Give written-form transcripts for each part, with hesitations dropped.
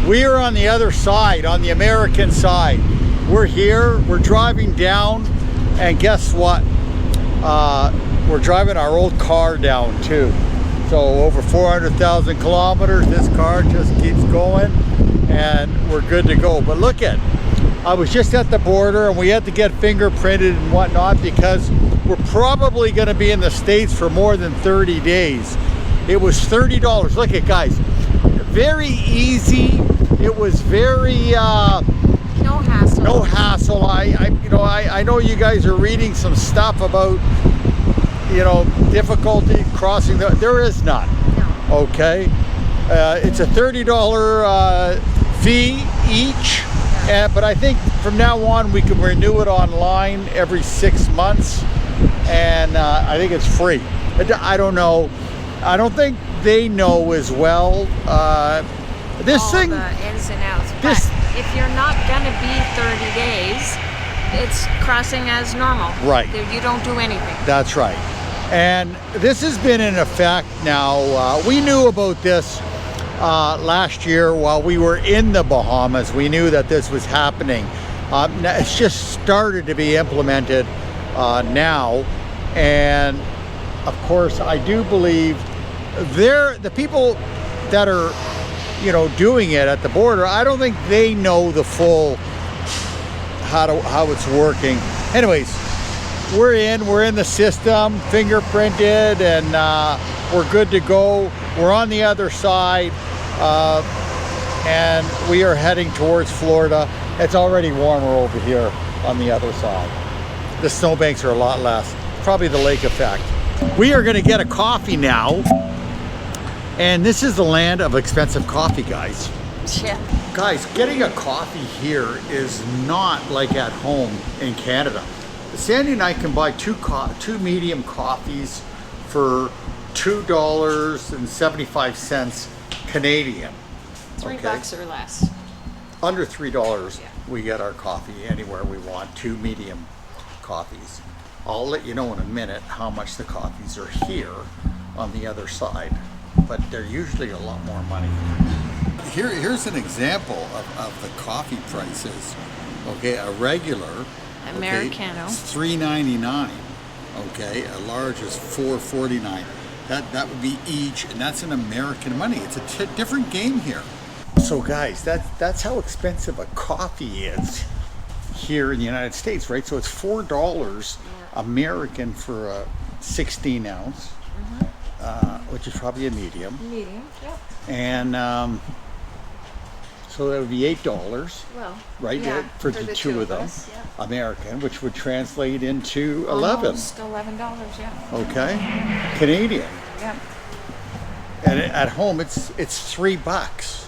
We are on the other side, on the American side. We're here, we're driving down, and guess what? We're driving our old car down too. So over 400,000 kilometers, this car just keeps going and we're good to go. But look at, I was just at the border and we had to get fingerprinted and whatnot because we're probably gonna be in the States for more than 30 days. It was $30. Look at, guys, very easy. It was very, no hassle. No hassle. I know you guys are reading some stuff about, you know, difficulty crossing there is none. No. Okay. It's a $30 fee each, but I think from now on we can renew it online every 6 months, and I think it's free. I don't know. I don't think they know as well. This all thing, the ins and outs. But if you're not gonna be 30 days, it's crossing as normal. Right. You don't do anything. That's right. And this has been in effect now. We knew about this last year while we were in the Bahamas. We knew that this was happening. It's just started to be implemented now. And of course, I do believe the people that are, you know, doing it at the border, I don't think they know the full how it's working. Anyways, we're in the system, fingerprinted, and we're good to go. We're on the other side, and we are heading towards Florida. It's already warmer over here on the other side. The snowbanks are a lot less, probably the lake effect. We are gonna get a coffee now, and this is the land of expensive coffee, guys. Yeah. Guys, getting a coffee here is not like at home in Canada. Sandy and I can buy two medium coffees for $2.75 Canadian. $3 or less. Under $3, Yeah. we get our coffee anywhere we want, 2 medium coffees. I'll let you know in a minute how much the coffees are here on the other side, but they're usually a lot more money. Here's an example of the coffee prices. Okay, a regular Americano. is $3.99. Okay, a large is $4.49. That would be each, and that's in American money. It's a different game here. So guys, that's how expensive a coffee is here in the United States, right? So it's $4 American for a 16 ounce, which is probably a medium. Medium, yep. And so that would be $8, Well, right? yeah, For the two of them, us, yeah. American, which would translate into 11. Almost $11, yeah. Okay, Canadian. Yep. And at home, it's $3.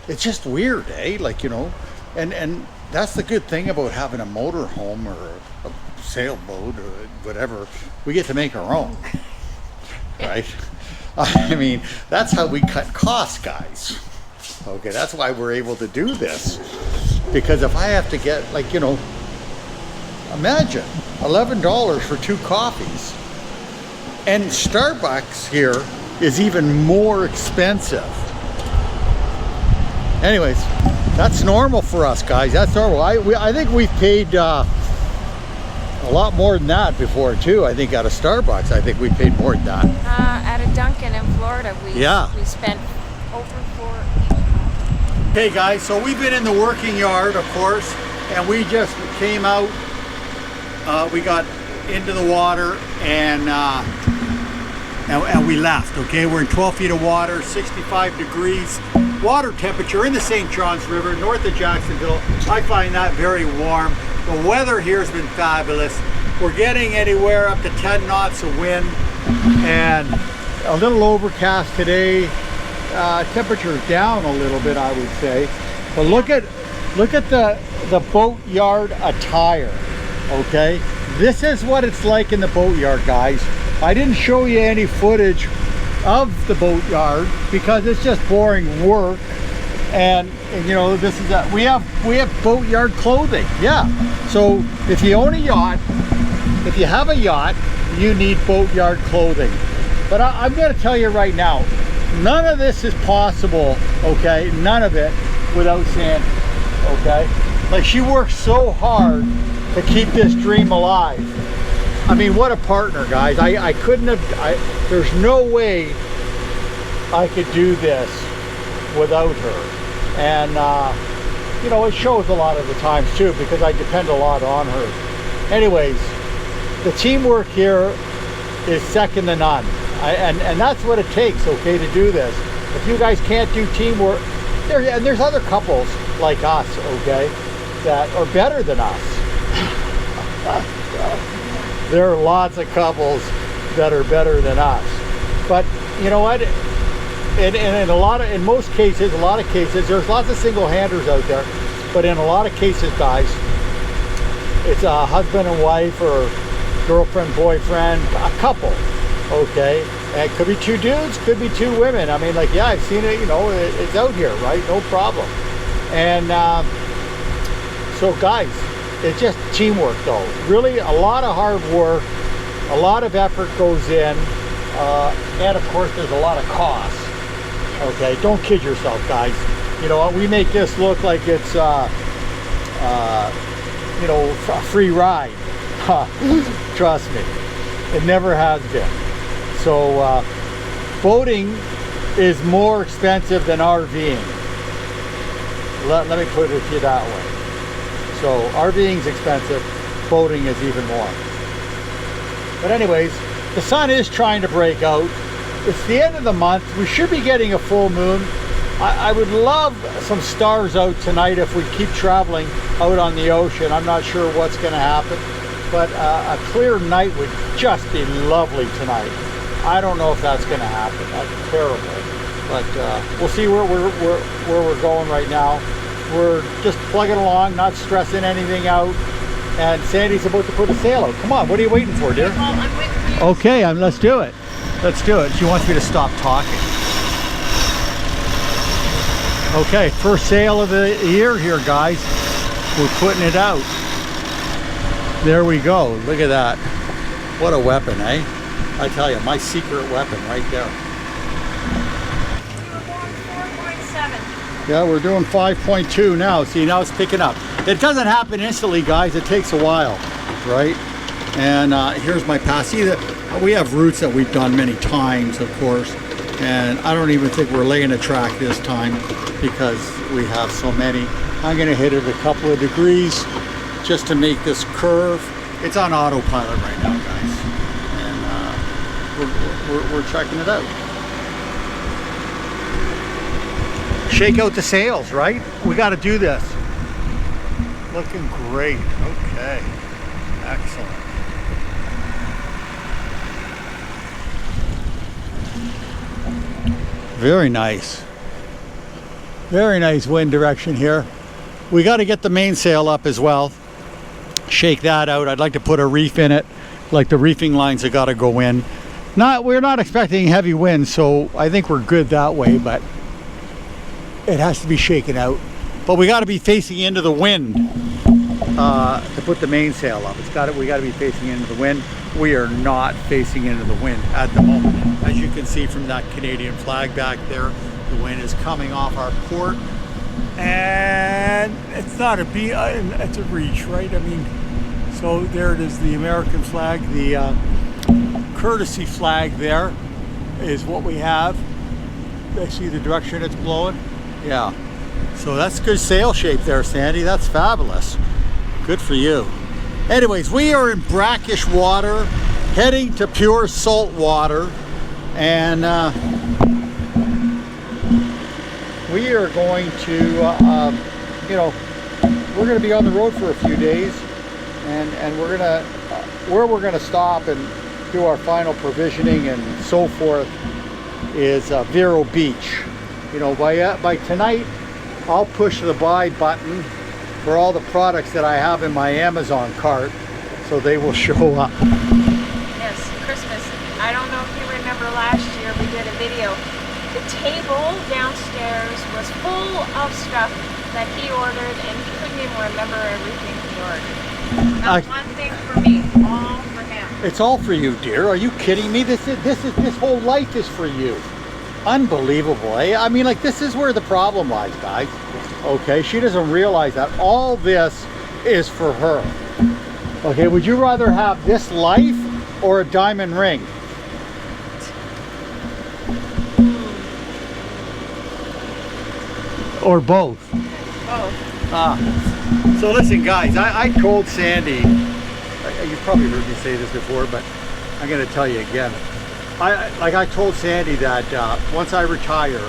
It's just weird, eh? Like, you know, and that's the good thing about having a motor home or a sailboat or whatever. We get to make our own, right? I mean, that's how we cut costs, guys. Okay, that's why we're able to do this. Because if I have to get, like, you know, imagine $11 for 2 coffees. And Starbucks here is even more expensive. Anyways, that's normal for us, guys. That's normal. I think we've paid a lot more than that before too. I think at a Starbucks, I think we paid more than that. At a Dunkin' in Florida, we spent over $4. Okay, guys. So we've been in the working yard, of course, and we just came out. We got into the water and we left. Okay, we're in 12 feet of water, 65 degrees. Water temperature in the St. Johns River, north of Jacksonville. I find that very warm. The weather here has been fabulous. We're getting anywhere up to 10 knots of wind and a little overcast today. Temperature is down a little bit, I would say. But look at the boatyard attire. Okay, this is what it's like in the boatyard, guys. I didn't show you any footage of the boatyard because it's just boring work, and you know, this is we have boatyard clothing. Yeah, so if you own a yacht, if you have a yacht, you need boatyard clothing. But I'm going to tell you right now, none of this is possible, okay? None of it without Sandy, okay? Like, she works so hard to keep this dream alive. I mean, what a partner, guys. I couldn't have, there's no way I could do this without her. And, you know, it shows a lot of the times too, because I depend a lot on her. Anyways, the teamwork here is second to none. And that's what it takes, okay, to do this. If you guys can't do teamwork, and there's other couples like us, okay, that are better than us. There are lots of couples that are better than us. But you know what? In most cases, a lot of cases, there's lots of single-handers out there. But in a lot of cases, guys, it's a husband and wife or girlfriend, boyfriend, a couple, okay? And it could be two dudes, could be two women. I mean, like, yeah, I've seen it, you know, it's out here, right? No problem. And so, guys, it's just teamwork, though. Really, a lot of hard work, a lot of effort goes in, and, of course, there's a lot of cost, okay? Don't kid yourself, guys. You know, we make this look like it's, you know, a free ride. Trust me, it never has been. So boating is more expensive than RVing. Let me put it to you that way. So RVing is expensive, boating is even more. But anyways, the sun is trying to break out. It's the end of the month. We should be getting a full moon. I would love some stars out tonight if we keep traveling out on the ocean. I'm not sure what's going to happen, but a clear night would just be lovely tonight. I don't know if that's going to happen. That's terrible, but we'll see where we're going right now. We're just plugging along, not stressing anything out. And Sandy's about to put a sail out. Come on, what are you waiting for, dear? Well, I'm waiting for you. Okay, let's do it. Let's do it. She wants me to stop talking. Okay, first sail of the year here, guys. We're putting it out. There we go. Look at that. What a weapon, eh? I tell you, my secret weapon right there. We were going 4.7. Yeah, we're doing 5.2 now. See, now it's picking up. It doesn't happen instantly, guys. It takes a while, right? And here's my pass. See, we have routes that we've done many times, of course. And I don't even think we're laying a track this time because we have so many. I'm going to hit it a couple of degrees just to make this curve. It's on autopilot right now, guys. And we're checking it out. Shake out the sails, right? We got to do this. Looking great. Okay. Excellent. Very nice. Very nice wind direction here. We got to get the mainsail up as well. Shake that out. I'd like to put a reef in it. Like the reefing lines have got to go in. We're not expecting heavy winds, so I think we're good that way, but it has to be shaken out. But we got to be facing into the wind to put the mainsail up. We got to be facing into the wind. We are not facing into the wind at the moment. As you can see from that Canadian flag back there, the wind is coming off our port, and it's not a it's a reach, right? I mean, so there it is, the American flag, the courtesy flag there is what we have. I see the direction it's blowing. Yeah, so that's good sail shape there, Sandy. That's fabulous. Good for you. Anyways, we are in brackish water, heading to pure salt water, and we are going to, you know, we're going to be on the road for a few days, and we're going to, where we're going to stop and do our final provisioning and so forth is Vero Beach. You know, by tonight, I'll push the buy button for all the products that I have in my Amazon cart, so they will show up. Yes, Christmas. I don't know if you remember last year we did a video. The table downstairs was full of stuff that he ordered, and he couldn't even remember everything he ordered. Not one thing for me, all for him. It's all for you, dear. Are you kidding me? This whole life is for you. Unbelievable, eh? I mean, like, this is where the problem lies, guys. Okay, she doesn't realize that all this is for her. Okay, would you rather have this life or a diamond ring? Or both? Both. So listen, guys, I told Sandy, you've probably heard me say this before, but I'm going to tell you again. I told Sandy that once I retire,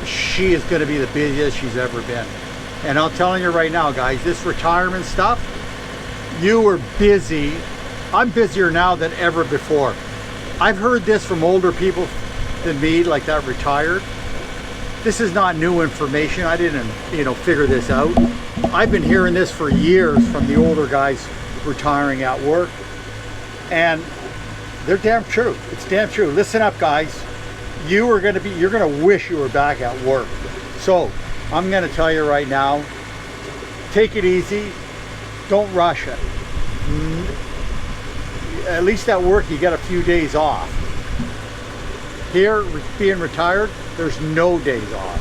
she is going to be the busiest she's ever been. And I'm telling you right now, guys, this retirement stuff, you were busy. I'm busier now than ever before. I've heard this from older people than me, like that retired. This is not new information. I didn't, figure this out. I've been hearing this for years from the older guys retiring at work. And they're damn true. It's damn true. Listen up, guys. You're gonna wish you were back at work. So I'm gonna tell you right now, take it easy. Don't rush it. At least at work you get a few days off. Here, being retired, there's no days off.